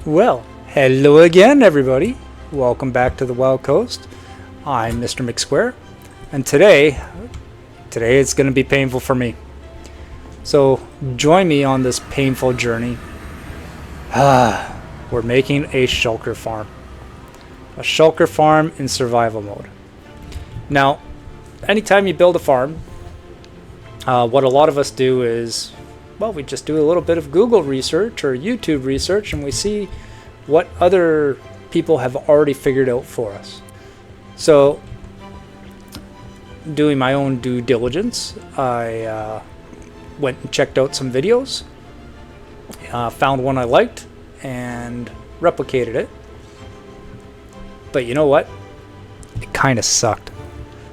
Well, hello again, everybody. Welcome back to the Wild Coast. I'm Mr. McSquare, and today it's going to be painful for me. So join me on this painful journey. We're making a shulker farm. A shulker farm in survival mode. Now, anytime you build a farm, what a lot of us do is, well, we just do a little bit of Google research or YouTube research, and we see what other people have already figured out for us. So, doing my own due diligence, I went and checked out some videos, found one I liked, and replicated it. But you know what? It kind of sucked.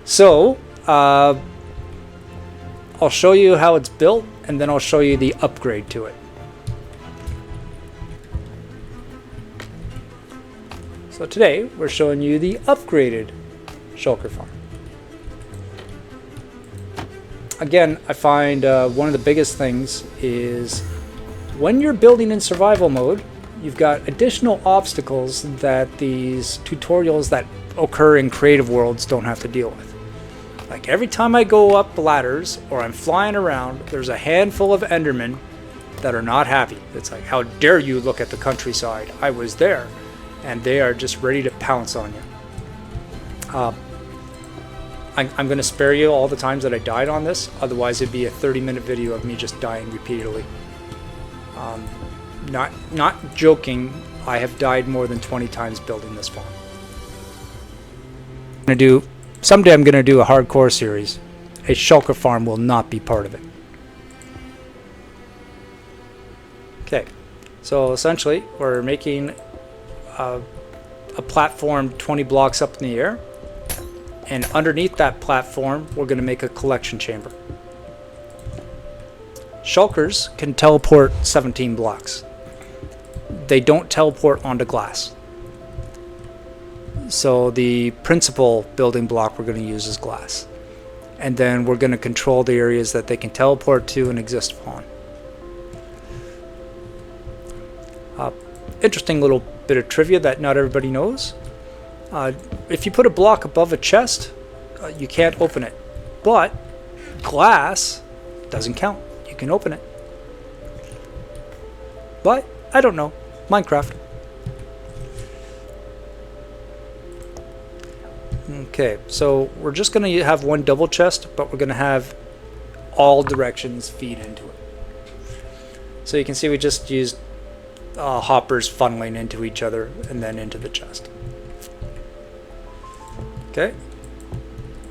So, I'll show you how it's built, and then I'll show you the upgrade to it. So today, we're showing you the upgraded shulker farm. Again, I find one of the biggest things is when you're building in survival mode, you've got additional obstacles that these tutorials that occur in creative worlds don't have to deal with. Like every time I go up ladders or I'm flying around, there's a handful of Endermen that are not happy. It's like, how dare you look at the countryside? I was there. And they are just ready to pounce on you. I'm going to spare you all the times that I died on this. Otherwise, it'd be a 30-minute video of me just dying repeatedly. Not joking. I have died more than 20 times building this farm. Someday I'm going to do a hardcore series. A shulker farm will not be part of it. Okay, so essentially we're making a platform 20 blocks up in the air, and underneath that platform we're going to make a collection chamber. Shulkers can teleport 17 blocks. They don't teleport onto glass. So the principal building block we're going to use is glass. And then we're going to control the areas that they can teleport to and exist upon. Interesting little bit of trivia that not everybody knows. If you put a block above a chest, you can't open it. But glass doesn't count. You can open it. But, I don't know. Minecraft. Okay, so we're just going to have one double chest, but we're going to have all directions feed into it. So you can see we just used hoppers funneling into each other and then into the chest. Okay.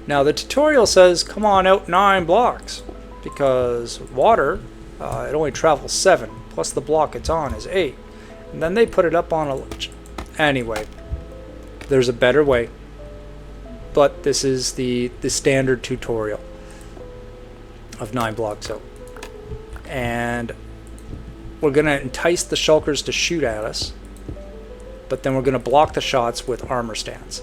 Now the tutorial says come on out 9 blocks because water, it only travels 7, plus the block it's on is 8. And then they put it up on a ledge. Anyway, there's a better way. But this is the standard tutorial of 9 blocks out. And we're going to entice the shulkers to shoot at us, but then we're going to block the shots with armor stands.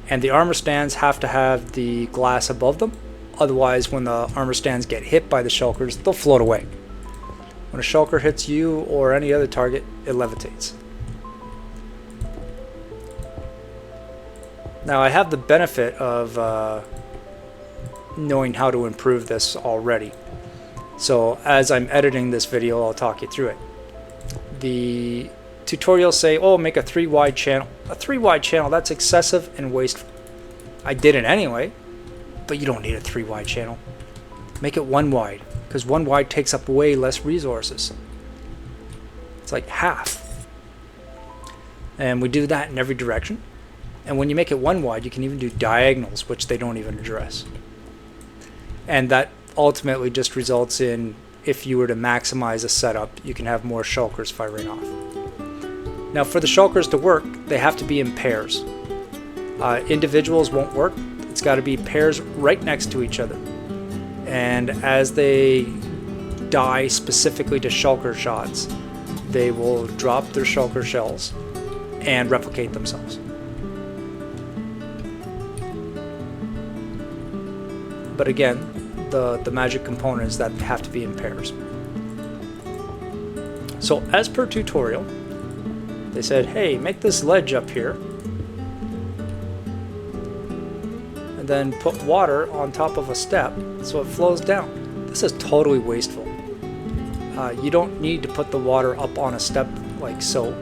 And the armor stands have to have the glass above them, otherwise when the armor stands get hit by the shulkers, they'll float away. When a shulker hits you or any other target, it levitates. Now I have the benefit of knowing how to improve this already. So as I'm editing this video, I'll talk you through it. The tutorials say, oh, make a 3 wide channel. A 3 wide channel, that's excessive and wasteful. I did it anyway, but you don't need a 3 wide channel. Make it 1 wide, because 1 wide takes up way less resources. It's like half. And we do that in every direction. And when you make it 1 wide, you can even do diagonals, which they don't even address. And that ultimately just results in, if you were to maximize a setup, you can have more shulkers firing off. Now for the shulkers to work, they have to be in pairs. Individuals won't work. It's got to be pairs right next to each other. And as they die specifically to shulker shots, they will drop their shulker shells and replicate themselves. But again, the magic component is that they have to be in pairs. So as per tutorial, They said, hey, make this ledge up here and then put water on top of a step so it flows down. This is totally wasteful. You don't need to put the water up on a step like so.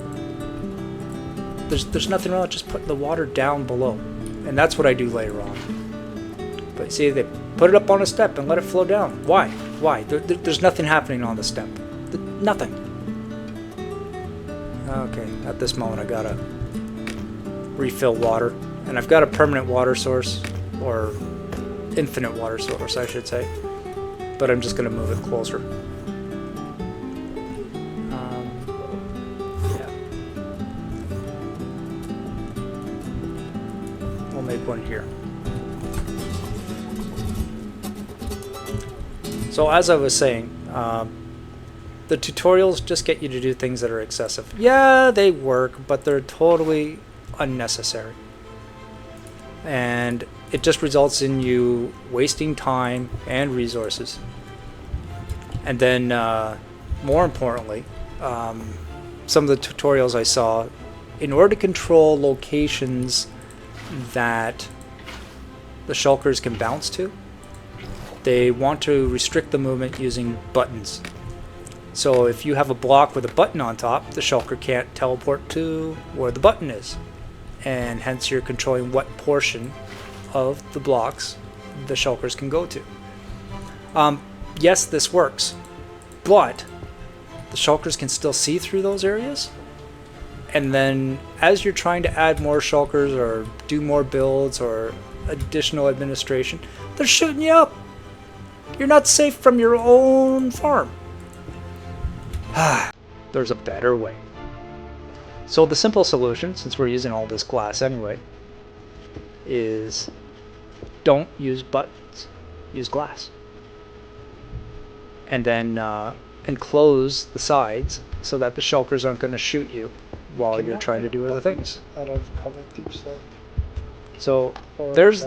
There's nothing wrong with just putting the water down below. And that's what I do later on. But see, they put it up on a step and let it flow down. Why? Why? There's nothing happening on the step. Nothing. Okay, at this moment I gotta refill water. And I've got a permanent water source, or infinite water source I should say. But I'm just gonna move it closer. Make one here. So as I was saying, the tutorials just get you to do things that are excessive. Yeah, they work, but they're totally unnecessary. And it just results in you wasting time and resources. And then, more importantly, some of the tutorials I saw, in order to control locations that the shulkers can bounce to, they want to restrict the movement using buttons. So if you have a block with a button on top, the shulker can't teleport to where the button is, and hence you're controlling what portion of the blocks the shulkers can go to. Yes, this works, but the shulkers can still see through those areas. And then as you're trying to add more shulkers or do more builds or additional administration, they're shooting you up. You're not safe from your own farm. There's a better way. So the simple solution, since we're using all this glass anyway, is don't use buttons, use glass. And then enclose the sides so that the shulkers aren't going to shoot you while you're trying to do other things. Out of cover deep slope. So there's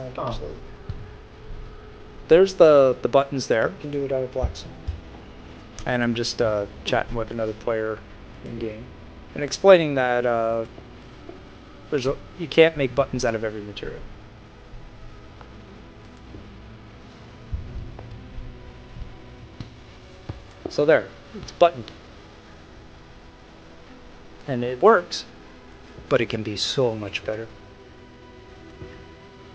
the buttons there. You can do it out of black slope. And I'm just chatting with another player in game and explaining that you can't make buttons out of every material. So there, it's buttoned. And it works, but it can be so much better.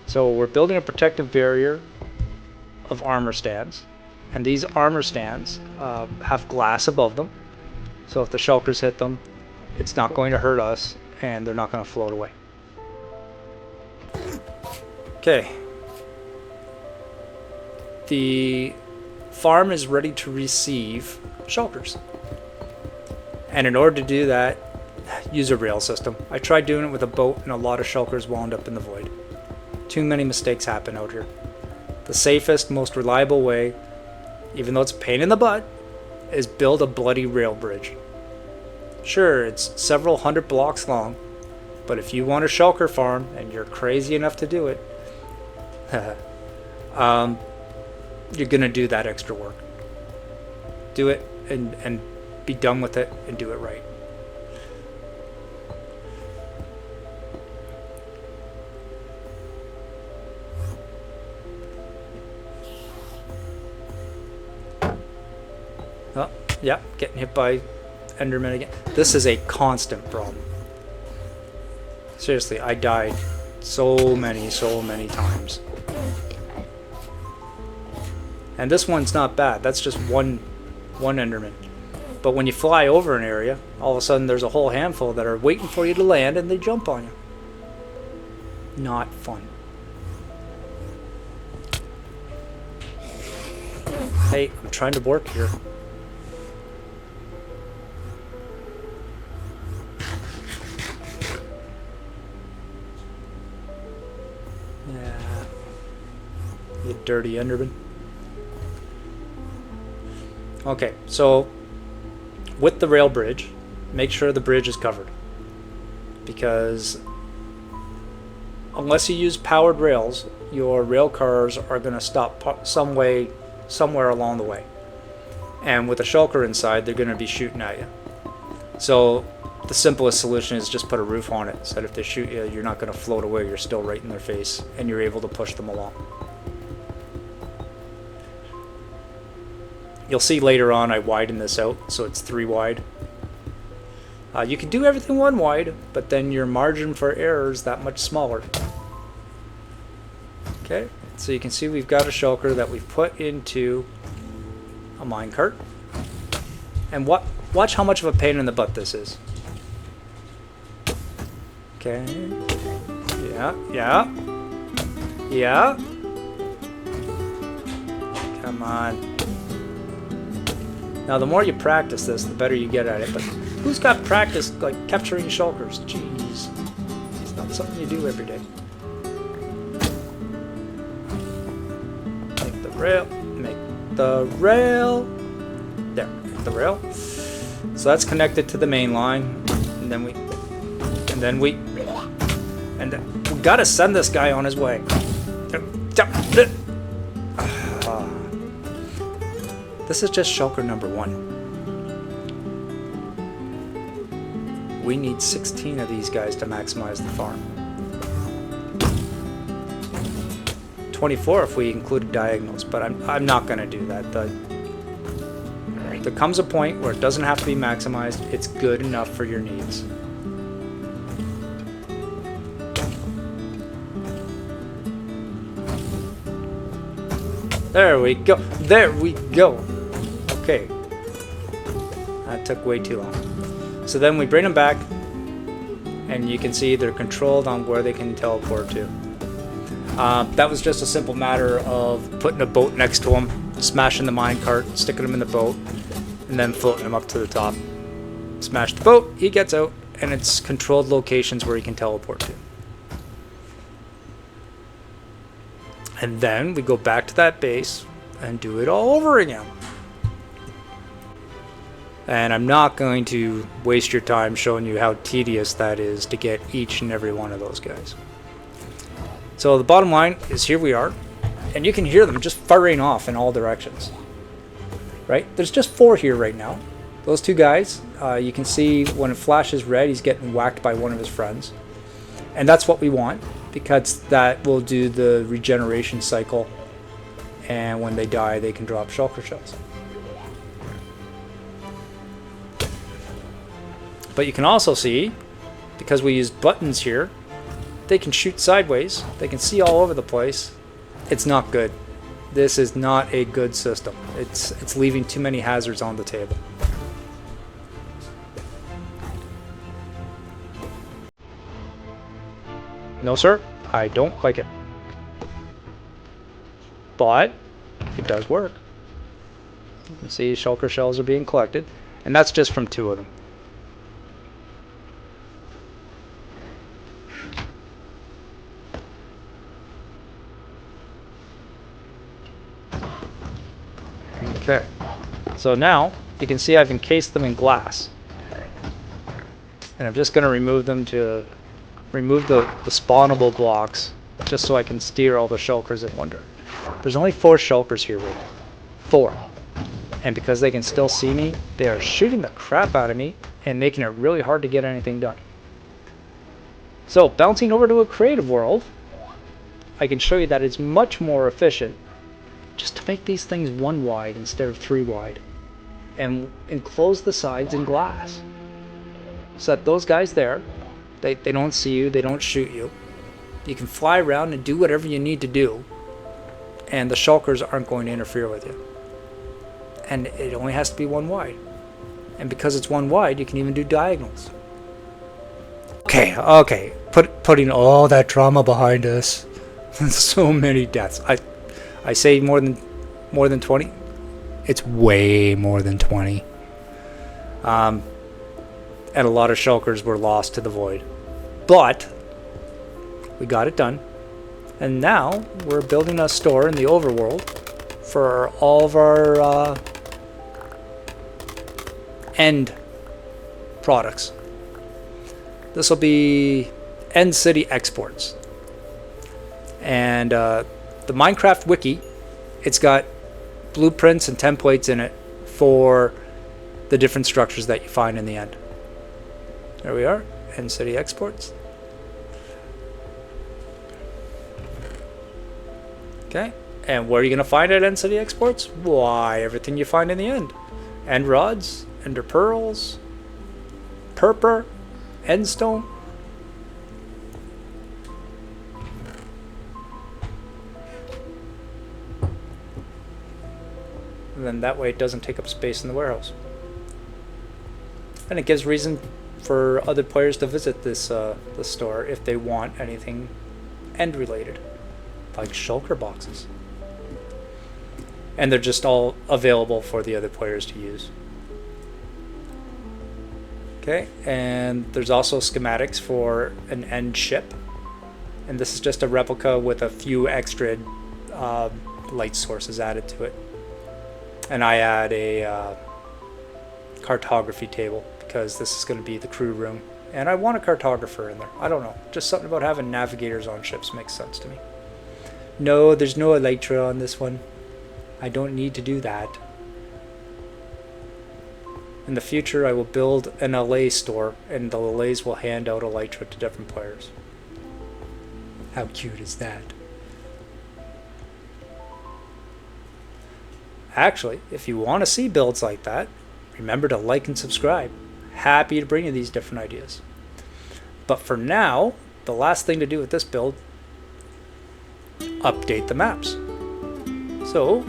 So we're building a protective barrier of armor stands, and these armor stands have glass above them, so if the shulkers hit them, it's not going to hurt us and they're not going to float away. Okay, the farm is ready to receive shulkers, and in order to do that, use a rail system. I tried doing it with a boat and a lot of shulkers wound up in the void. Too many mistakes happen out here. The safest, most reliable way, even though it's a pain in the butt, is build a bloody rail bridge. Sure, it's several hundred blocks long, but if you want a shulker farm and you're crazy enough to do it, you're gonna do that extra work. Do it and be done with it and do it right. Oh, yeah, getting hit by Enderman again. This is a constant problem. Seriously, I died so many times. And this one's not bad. That's just one Enderman. But when you fly over an area, all of a sudden there's a whole handful that are waiting for you to land and they jump on you. Not fun. Hey, I'm trying to work here. Yeah. You dirty Enderman. Okay, so with the rail bridge, make sure the bridge is covered, because unless you use powered rails, your rail cars are going to stop somewhere along the way, and with a shulker inside, they're going to be shooting at you. So the simplest solution is just put a roof on it, so that if they shoot you, you're not going to float away, you're still right in their face, and you're able to push them along. You'll see later on I widen this out, so it's 3 wide. You can do everything 1 wide, but then your margin for error is that much smaller. Okay, so you can see we've got a shulker that we've put into a minecart. And watch how much of a pain in the butt this is. Okay. Yeah, yeah. Yeah. Come on. Now, the more you practice this, the better you get at it. But who's got practice, like, capturing shulkers? Jeez. It's not something you do every day. Make the rail. Make the rail. There. Make the rail. So that's connected to the main line. And then we gotta send this guy on his way. This is just shulker number 1. We need 16 of these guys to maximize the farm. 24 if we included diagonals, but I'm not going to do that. There comes a point where it doesn't have to be maximized. It's good enough for your needs. There we go. There we go. Okay. That took way too long. So then we bring them back, and you can see they're controlled on where they can teleport to. That was just a simple matter of putting a boat next to them, smashing the minecart, sticking them in the boat, and then floating them up to the top. Smash the boat, he gets out, and it's controlled locations where he can teleport to. And then we go back to that base and do it all over again. And I'm not going to waste your time showing you how tedious that is to get each and every one of those guys. So the bottom line is here we are, and you can hear them just firing off in all directions. Right? There's just 4 here right now. Those 2 guys, you can see when it flashes red, he's getting whacked by one of his friends. And that's what we want, because that will do the regeneration cycle, and when they die they can drop shulker shells. But you can also see, because we use buttons here, they can shoot sideways, they can see all over the place. It's not good. This is not a good system. It's leaving too many hazards on the table. No sir, I don't like it. But it does work. You see shulker shells are being collected, and that's just from 2 of them. Okay, so now you can see I've encased them in glass, and I'm just going to remove them to remove the spawnable blocks, just so I can steer all the shulkers in one direction. There's only 4 shulkers here right now. 4. And because they can still see me, they are shooting the crap out of me and making it really hard to get anything done. So bouncing over to a creative world, I can show you that it's much more efficient just to make these things 1 wide instead of 3 wide, and enclose the sides in glass, so that those guys there, they don't see you, they don't shoot you. You can fly around and do whatever you need to do, and the shulkers aren't going to interfere with you. And it only has to be 1 wide. And because it's 1 wide, you can even do diagonals. Okay. Putting all that trauma behind us. So many deaths. I say more than 20. It's way more than 20. And a lot of shulkers were lost to the void. But we got it done. And now we're building a store in the overworld for all of our end products. This will be end city exports. And the Minecraft wiki, it's got blueprints and templates in it for the different structures that you find in the end. There we are, End City Exports. Okay, and where are you going to find it, End City Exports? Why, everything you find in the end. End rods, ender pearls, purpur, end stone. And then that way it doesn't take up space in the warehouse. And it gives reason for other players to visit this store if they want anything end related, like shulker boxes. And they're just all available for the other players to use. Okay, and there's also schematics for an end ship. And this is just a replica with a few extra light sources added to it. And I add a cartography table because this is going to be the crew room. And I want a cartographer in there. I don't know. Just something about having navigators on ships makes sense to me. No, there's no elytra on this one. I don't need to do that. In the future, I will build an LA store, and the LAs will hand out elytra to different players. How cute is that? Actually, if you want to see builds like that, remember to like and subscribe. Happy to bring you these different ideas. But for now, the last thing to do with this build, update the maps. So,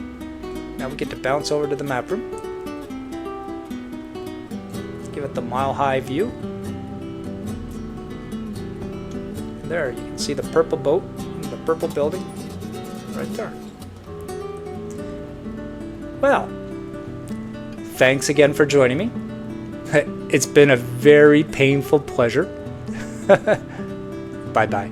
now we get to bounce over to the map room. Give it the mile-high view. There, you can see the purple boat, the purple building, right there. Well, thanks again for joining me. It's been a very painful pleasure. Bye-bye.